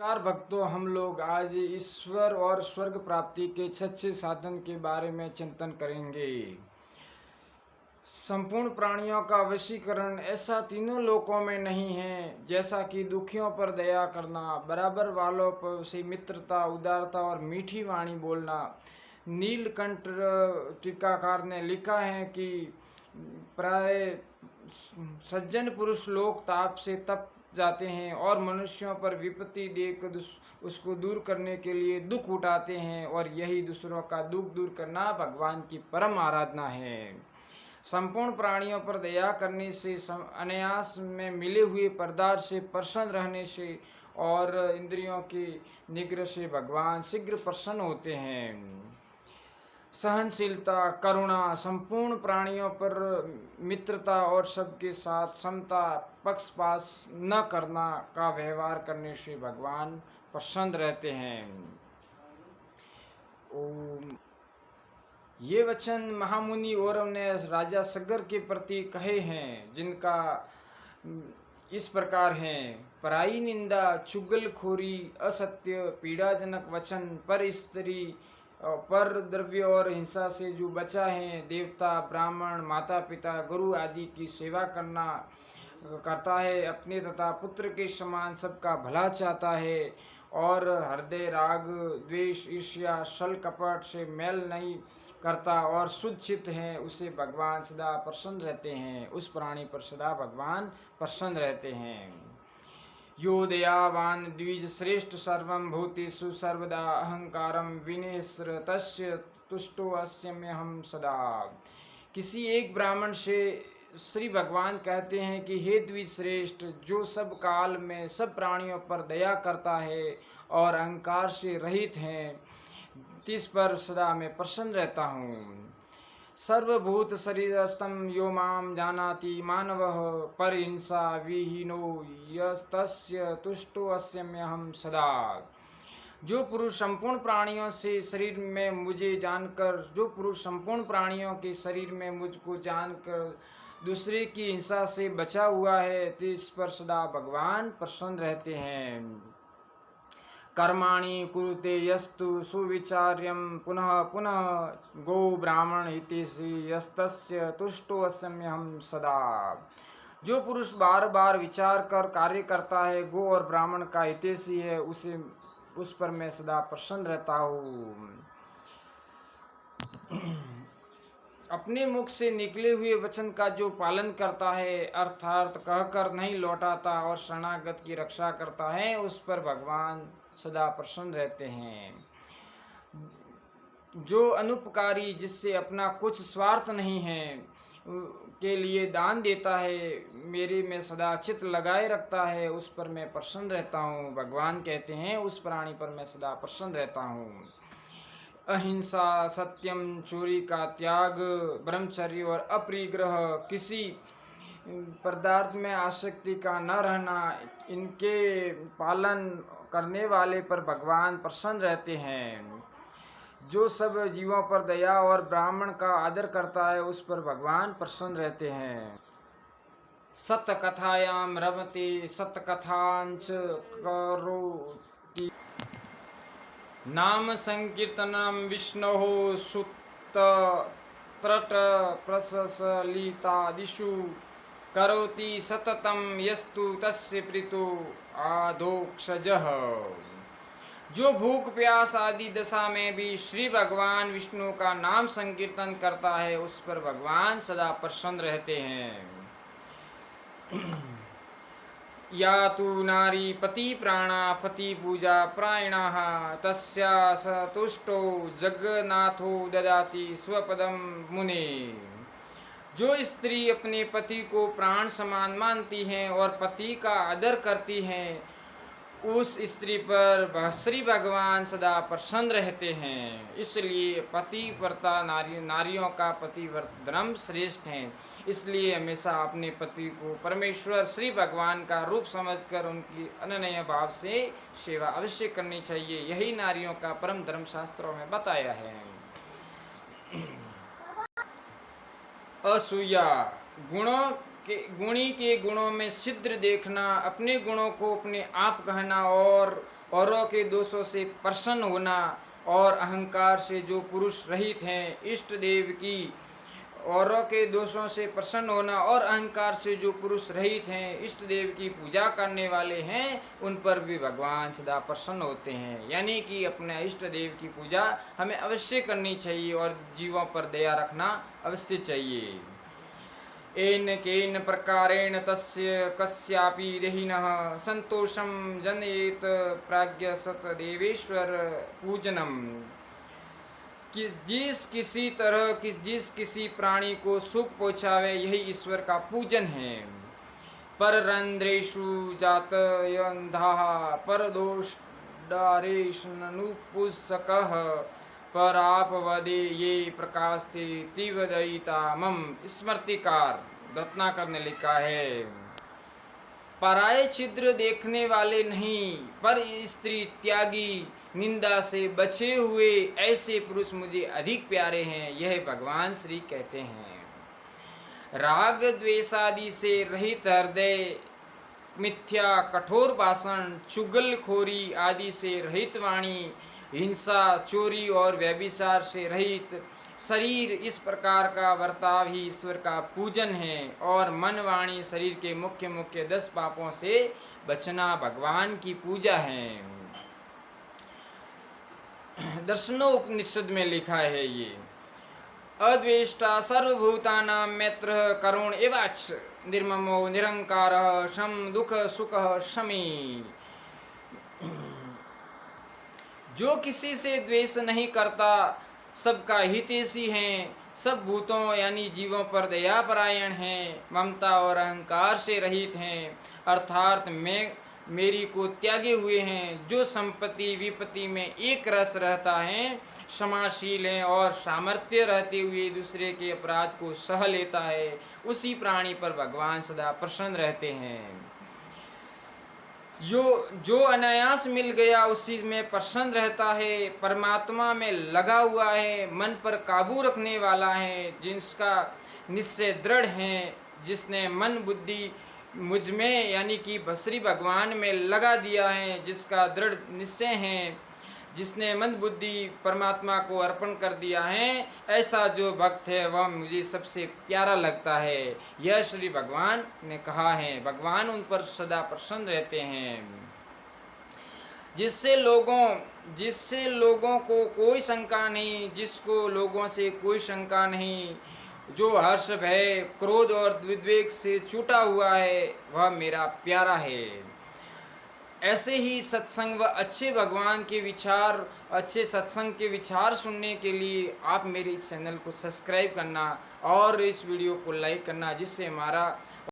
नमस्कार भक्तों, हम लोग आज ईश्वर और स्वर्ग प्राप्ति के सच्चे साधन के बारे में चिंतन करेंगे। संपूर्ण प्राणियों का वशीकरण ऐसा तीनों लोकों में नहीं है, जैसा कि दुखियों पर दया करना, बराबर वालों पर से मित्रता, उदारता और मीठी वाणी बोलना। नीलकंठ टीकाकार ने लिखा है कि प्राय सज्जन पुरुष लोक ताप से तप जाते हैं और मनुष्यों पर विपत्ति देख उसको दूर करने के लिए दुख उठाते हैं, और यही दूसरों का दुख दूर करना भगवान की परम आराधना है। संपूर्ण प्राणियों पर दया करने से, अनायास में मिले हुए पदार्थ से प्रसन्न रहने से और इंद्रियों की निग्रह से भगवान शीघ्र प्रसन्न होते हैं। सहनशीलता, करुणा, संपूर्ण प्राणियों पर मित्रता और सबके साथ समता, पक्षपात न करना का व्यवहार करने से भगवान प्रसन्न रहते हैं। ओम। ये वचन महामुनि औरव ने राजा सगर के प्रति कहे हैं, जिनका इस प्रकार हैं। पराई निंदा, चुगलखोरी, असत्य, पीड़ाजनक वचन, पर स्त्री, पर द्रव्य और हिंसा से जो बचा है, देवता, ब्राह्मण, माता पिता, गुरु आदि की सेवा करता है, अपने तथा पुत्र के समान सबका भला चाहता है, और हृदय राग, द्वेष, ईर्ष्या, छल कपट से मेल नहीं करता और शुद्ध चित्त है, उसे भगवान सदा प्रसन्न रहते हैं। उस प्राणी पर सदा भगवान प्रसन्न रहते हैं। यो दयावान द्विज श्रेष्ठ सर्वं भूतेषु सर्वदा अहंकारं विनेश्र तस्य तुष्टो अस्म्यहं सदा। किसी एक ब्राह्मण से श्री भगवान कहते हैं कि हे द्विज श्रेष्ठ, जो सब काल में सब प्राणियों पर दया करता है और अहंकार से रहित है, तिस पर सदा मैं प्रसन्न रहता हूँ। सर्वभूत शरीरस्थं यो मां जानाति मानवः परहिंसा विहीनो यस्तस्य तुष्टो अस्म्यहं सदा। जो पुरुष संपूर्ण प्राणियों से शरीर में मुझे जानकर जो पुरुष संपूर्ण प्राणियों के शरीर में मुझको जानकर दूसरे की हिंसा से बचा हुआ है, तो इस पर सदा भगवान प्रसन्न रहते हैं। कर्माणि कुरुते यस्तु सुविचार्यं पुनः पुनः गो ब्राह्मण हितेषि यस्तस्य तुष्टो अस्म्यहं सदा। जो पुरुष बार बार विचार कर कार्य करता है, गो और ब्राह्मण का हितेषी है, उस पर मैं सदा प्रसन्न रहता हूँ। अपने मुख से निकले हुए वचन का जो पालन करता है, अर्थात कहकर नहीं लौटाता और शरणागत की रक्षा करता है, उस पर भगवान सदा प्रसन्न रहते हैं। जो अनुपकारी, जिससे अपना कुछ स्वार्थ नहीं है, के लिए दान देता है, मेरे में सदा चित्त लगाए रखता है, उस पर मैं प्रसन्न रहता हूँ। भगवान कहते हैं उस प्राणी पर मैं सदा प्रसन्न रहता हूँ। अहिंसा, सत्यम, चोरी का त्याग, ब्रह्मचर्य और अपरिग्रह, किसी पदार्थ में आसक्ति का न रहना, इनके पालन करने वाले पर भगवान प्रसन्न रहते हैं। जो सब जीवों पर दया और ब्राह्मण का आदर करता है, उस पर भगवान प्रसन्न रहते हैं। सत्य कथायाम रमते सत्कथांच करोति नाम संकीर्तनम विष्णोः सुत त्रट प्रसलितादिषु करोति सततम यस्तु तस्य प्रीतो आदोक्षजः। जो भूख प्यास आदि दशा में भी श्री भगवान विष्णु का नाम संकीर्तन करता है, उस पर भगवान सदा प्रसन्न रहते हैं। या तु नारी पति प्राणा पति पूजा प्रायणाः तस्या स तुष्टो जगन्नाथो ददाति स्वपदम मुने। जो स्त्री अपने पति को प्राण समान मानती हैं और पति का आदर करती हैं, उस स्त्री पर श्री भगवान सदा प्रसन्न रहते हैं। इसलिए पतिव्रता नारियों का पतिव्रत धर्म श्रेष्ठ है। इसलिए हमेशा अपने पति को परमेश्वर श्री भगवान का रूप समझकर उनकी अनन्य भाव से सेवा अवश्य करनी चाहिए। यही नारियों का परम धर्म शास्त्रों में बताया है। असूया, गुणी के गुणों में छिद्र देखना, अपने गुणों को अपने आप कहना और औरों के दोषों से प्रसन्न होना और अहंकार से जो पुरुष रहित हैं, इष्ट देव की औरों के दोषों से प्रसन्न होना और अहंकार से जो पुरुष रहित हैं, इष्ट देव की पूजा करने वाले हैं, उन पर भी भगवान सदा प्रसन्न होते हैं। यानी कि अपने इष्ट देव की पूजा हमें अवश्य करनी चाहिए और जीवों पर दया रखना अवश्य चाहिए। एन केन प्रकारेण तस्य कस्यापि देहिनः संतोषं जनयेत प्राज्ञ सत देवेश्वर पूजनम। जिस किसी प्राणी को सुख पहुँचावे, यही ईश्वर का पूजन है। पर रंध्रेषु जातयन्धाः परदोषडारेषनुपुंसकः परापवदे ये प्रकाशते तीव्रदयिता मम। स्मृतिकार रत्नाकर ने लिखा है, पराये छिद्र देखने वाले नहीं, पर स्त्री त्यागी निंदा से बचे हुए ऐसे पुरुष मुझे अधिक प्यारे हैं, यह भगवान श्री कहते हैं। राग द्वेषादि से रहित हृदय, मिथ्या कठोर भाषण, चुगलखोरी आदि से रहित वाणी, हिंसा चोरी और व्यभिचार से रहित शरीर, इस प्रकार का वर्ताव ही ईश्वर का पूजन है। और मन वाणी शरीर के मुख्य 10 पापों से बचना भगवान की पूजा है। दर्शनोपनिषद में लिखा है ये, अद्वेष्टा सर्वभूतानां मैत्रः करुण एवाच निर्ममो निरंकारः शम दुख सुख शमी। जो किसी से द्वेष नहीं करता, सबका हितैषी हैं, सब भूतों यानी जीवों पर दयापरायण हैं, ममता और अहंकार से रहित हैं, अर्थात मेरी को त्यागे हुए हैं, जो संपत्ति विपत्ति में एक रस रहता है, क्षमाशील है और सामर्थ्य रहते हुए दूसरे के अपराध को सह लेता है, उसी प्राणी पर भगवान सदा प्रसन्न रहते हैं। जो अनायास मिल गया उसी में प्रसन्न रहता है, परमात्मा में लगा हुआ है, मन पर काबू रखने वाला है, जिसका निश्चय दृढ़ है, जिसने मन बुद्धि मुझ में यानी कि श्री भगवान में लगा दिया है, जिसका दृढ़ निश्चय है, जिसने मन बुद्धि परमात्मा को अर्पण कर दिया है, ऐसा जो भक्त है वह मुझे सबसे प्यारा लगता है, यह श्री भगवान ने कहा है। भगवान उन पर सदा प्रसन्न रहते हैं। जिससे लोगों को कोई शंका नहीं, जिसको लोगों से कोई शंका नहीं, जो हर्ष भय क्रोध और विद्वेग से छूटा हुआ है, वह मेरा प्यारा है। ऐसे ही सत्संग व अच्छे भगवान के विचार, अच्छे सत्संग के विचार सुनने के लिए आप मेरे इस चैनल को सब्सक्राइब करना और इस वीडियो को लाइक करना, जिससे हमारा